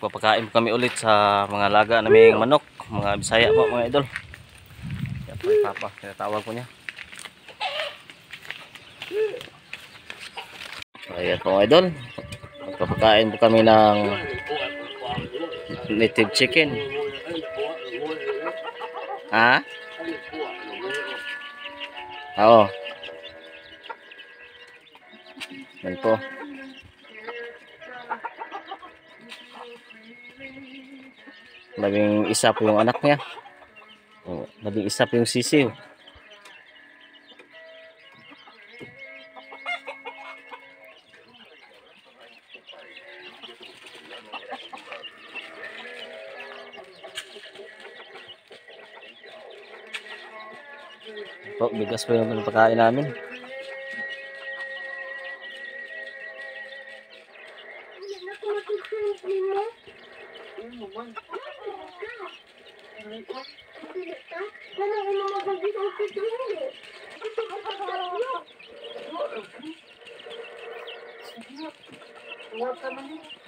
Nagpapakain po kami ulit sa mga alaga naming manok, mga Bisaya po mga idol. Yan po yung Papa, tinatawag po niya. Ayan po mga idol, nagpapakain po kami ng native chicken. Ha? Oo. Yan po. Labing isa po yung anak niya. Oh, labing isa po yung sisiw. Po, bigas po yung pagkain namin.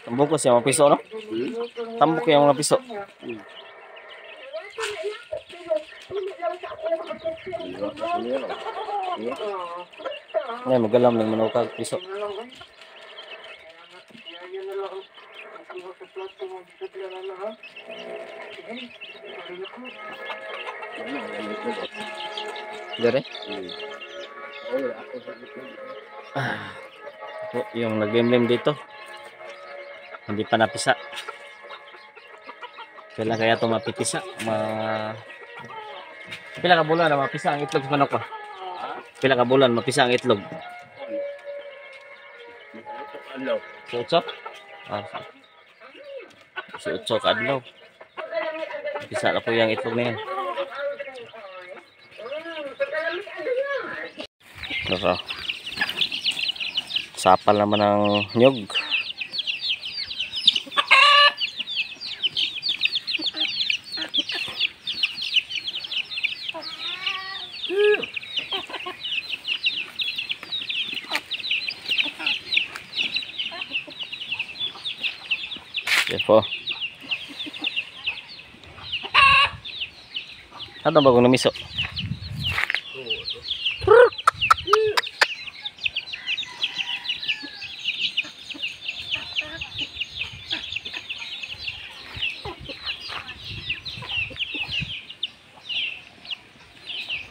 Tambok ko siya mga piso, no? Tambok yung mga piso. Ay, magalam ng manukag piso. Dari? Yung naglimlim dito. Hindi pa napisa. Kailan kaya ito mapipisa? Pila ka bulan na mapisa ang itlog sa manok ko? Pila ka bulan mapisa ang itlog? Si Utsok? Si Utsok adlaw. Mapisa na po yung itlog na yan. Ito. Sapal naman ng nyug. Yan po. Ano bagong namiso?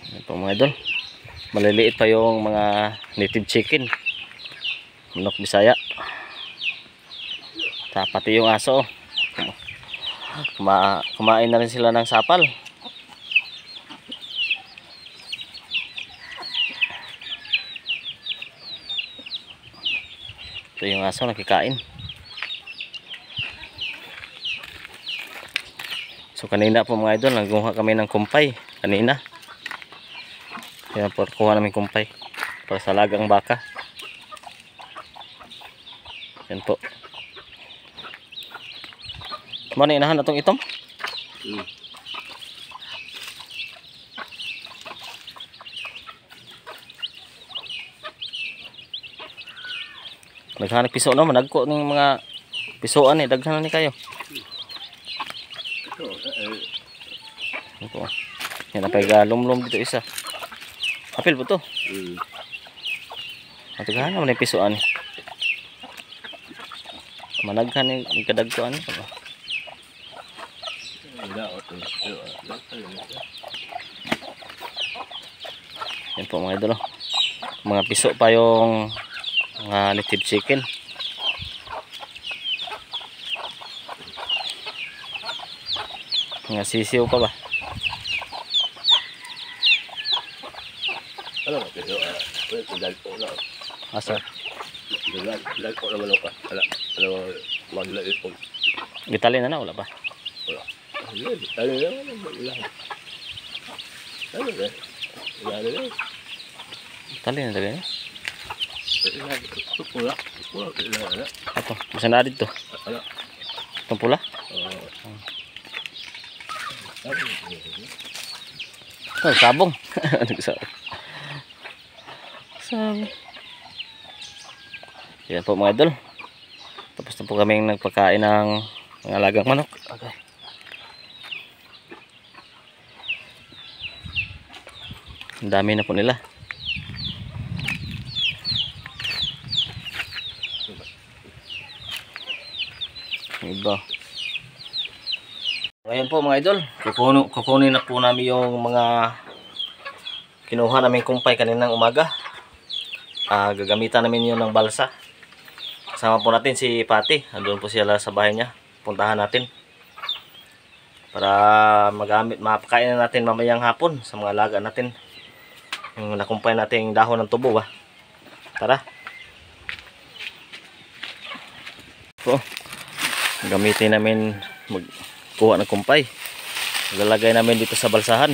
Yan po mga idol. Maliliit pa yung mga native chicken. Manok Bisaya. Pati yung aso. Kumain na rin sila ng sapal. Ito yung aso nakikain. So kanina po mga idol, nagkuha kami ng kumpay. Kanina. Kaya po kuha namin kumpay. Para sa lagang baka. Yan po. Mana inahan atong itom? Naghanap piso no, managko ning mga pisoan ni daghan ni kayo. Ito. Yan napay lumlum dito isa. Apil po to. Daghan naman ni pisoan. Managhan ni kadagkoan ni. Yan po mga idol. Mga piso pa yung mga native chicken. Mga sisiw pa ba? Ano piso? Dal po na. Asa? Dal po naman ka. Ano magla ito. Gitalin na wala pa? Wala. Ano na? Ano ba? Wala. Talin na talaga. Pula. Ato, masa na dito? Itong pula? Oh, sabong. Sabong. Yan po mga idol. Tapos na po kaming nagpakain ng Mga alagang manok. Okay. Ang dami na po nila. Iba. Ngayon po mga idol, kukunin na po namin yung mga kinuha namin kumpay kaninang umaga. Gagamitan namin yun ng balsa. Kasama po natin si Pati. Andun po sila sa bahay niya. Puntahan natin para mapakain na natin mamayang hapon sa mga alaga natin. Yung nakumpay nating dahon ng tubo ba. Tara. Po. Gamitin namin magkuha ng kumpay. Lalagay namin dito sa balsahan.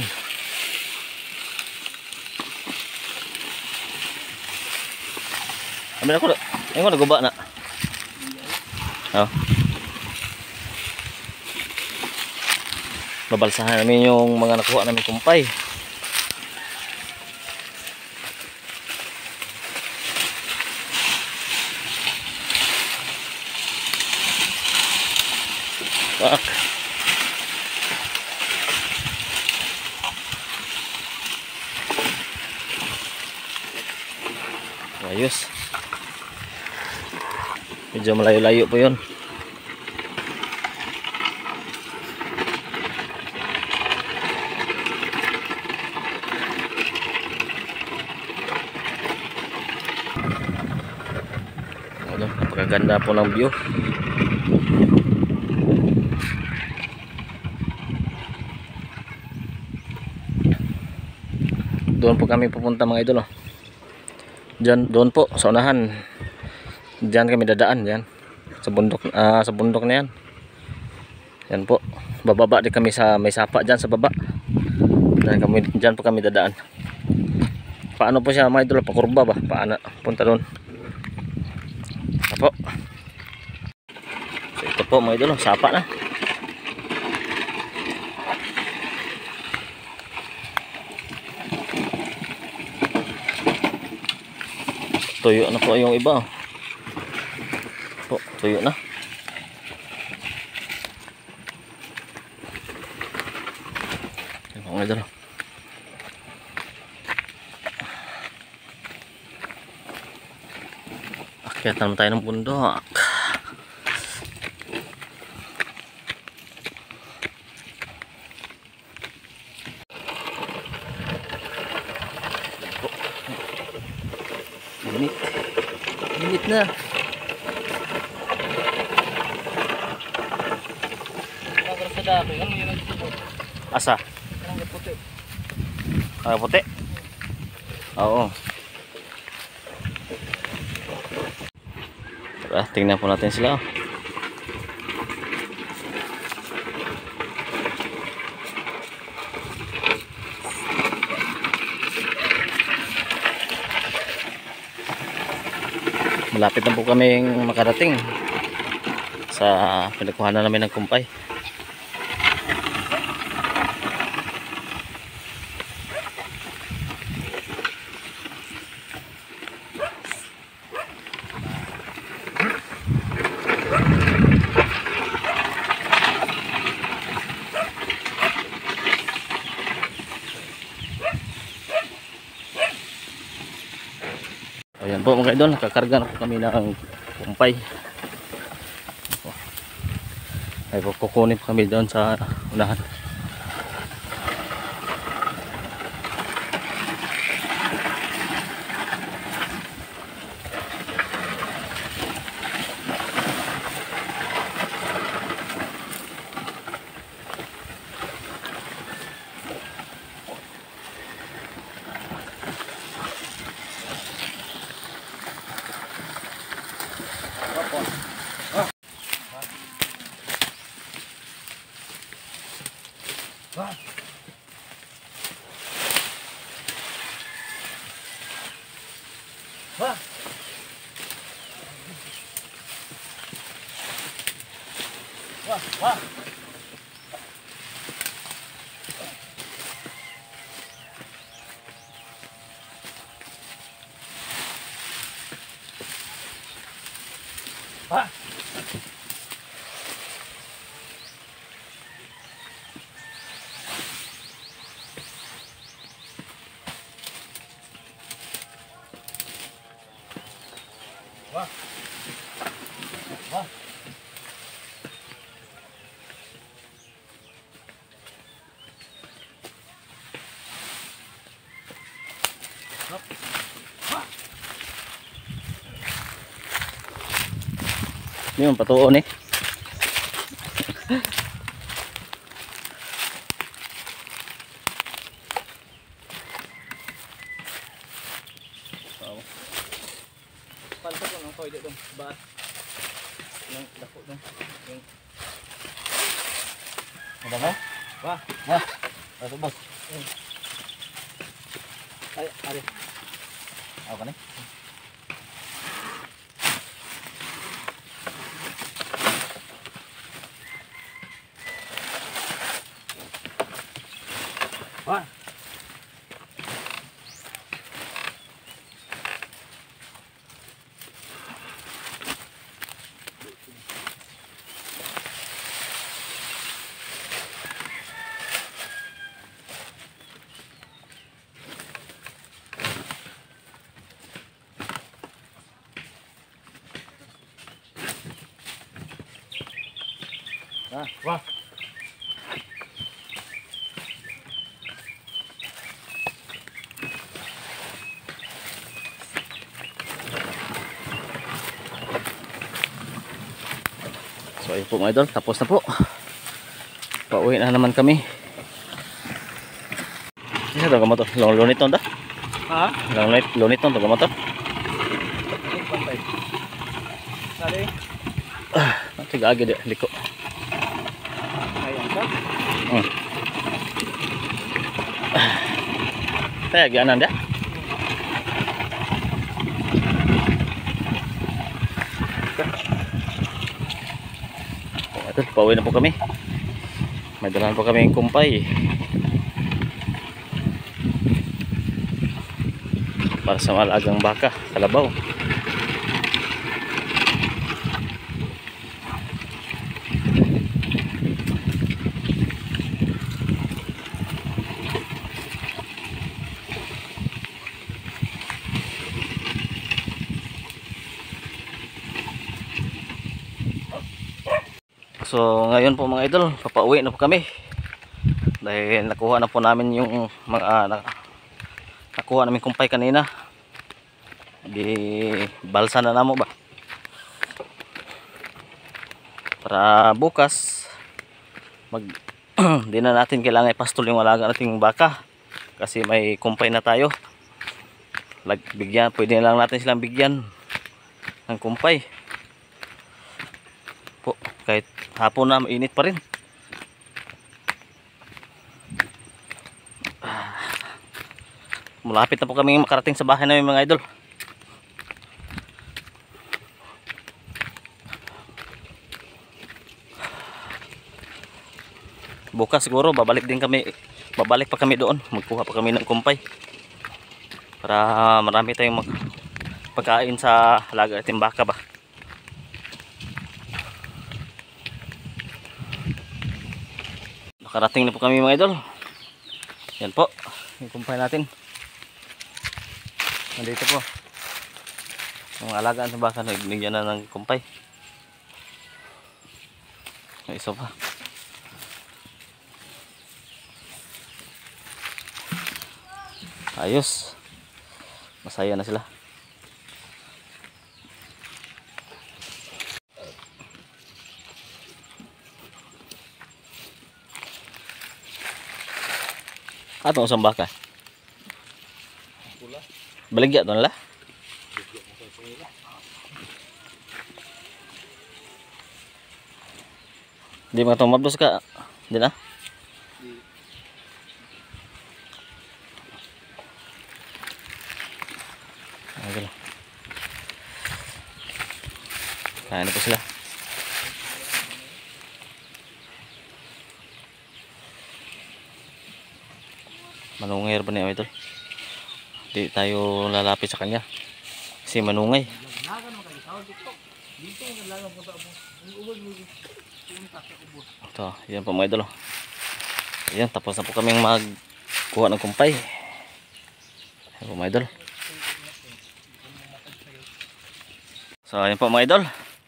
Amin ako. Ayun naguba na. Oh. Babalsahan namin yung mga nakuha namin kumpay. Wak. Ayos. Medyo malayo-layo po yun. Napakaganda po ng view. Doon po kami pupunta mga idol. Doon po sa unahan. Diyan kami dadaan diyan. Sa bundok na yan. Yan po. Bababa din kami sa may sapa diyan sa baba. Diyan po kami dadaan. Paano po siya mga idol? Pakurba ba? Paano punta doon? Apo. So ito po mga idol, sapa na. Tuyo na po yung iba. Po, tuyo na. Yan mga idol. Akyat naman tayo ng bundok. Init na. Asa? Ang puti. Oo. Tara, tingnan po natin sila. Malapit na po kaming makarating sa pinagkuhanan namin ng kumpay. Ayan po mga idol, nakakarga na po kami ng kumpay. Ay po, kukunin po kami doon sa unahan. Yun, patuon eh. Palpak lang ang toilet dong. Ba? Yung dako dong. Yung... Ada ba? Wah. Wah. Ada bos. Ay, ari. Ako ni. Wah. Wah. So ayun po mga idol, tapos na po. Pauwi na naman kami. Isa daw kamo to? Lunit to da? Ha? Lunit to kamo to? Sali. Tiga agi dia liko. Ayan ka? Kaya gyanan dia. Pauwi na po kami. May dalahan po kami yung kumpay para sa malagang baka, kalabaw. So ngayon po mga idol, papauwi na po kami dahil nakuha na po namin yung mga nakuha namin kumpay kanina. Di balsa na namo ba para bukas mag di na natin kailangan ipastol yung alaga nating baka kasi may kumpay na tayo. Bigyan, pwede lang natin silang bigyan ng kumpay po kahit hapon na mainit pa rin. Malapit na po kami makarating sa bahay namin mga idol. Bukas siguro babalik pa kami doon, magkuha pa kami ng kumpay para marami tayong pagkain sa alaga nating baka ba. Nakarating na po kami mga idol. Yan po yung kumpay natin. Nandito po yung alagaan sa baka, nagbigyan na ng kumpay. May isa pa. Ayos, masaya na sila. Atong usang baka baligya doon la. Di mga tumabdos ka di na. Kain na po sila. Manungay pa niya ito. Di tayo lalapit sa kanya kasi manungay. Ito, yan po mga idol. Ayan, tapos na po kaming magkuha ng kumpay. Ayan po mga idol. So ayan po mga idol,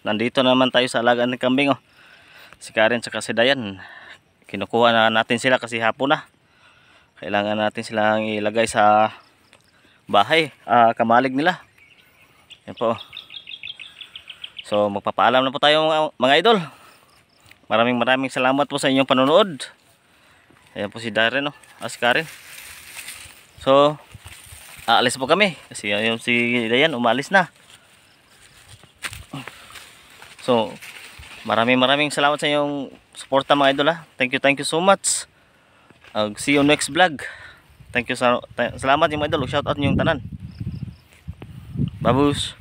nandito naman tayo sa alagaan ng kambing oh. Si Karen at si Dayan, kinukuha na natin sila kasi hapon na. Kailangan natin silang ilagay sa bahay, kamalig nila. Yan po. So magpapaalam na po tayo mga idol. Maraming salamat po sa inyong panonood. Ayan po si Darren, no? Si Karen. So aalis po kami kasi yung si Dayan umalis na. So maraming salamat sa inyong suporta mga idol, ha. Thank you so much. See you next vlog. Thank you salamat yung mga idol. Shout out yung tanan. Babus.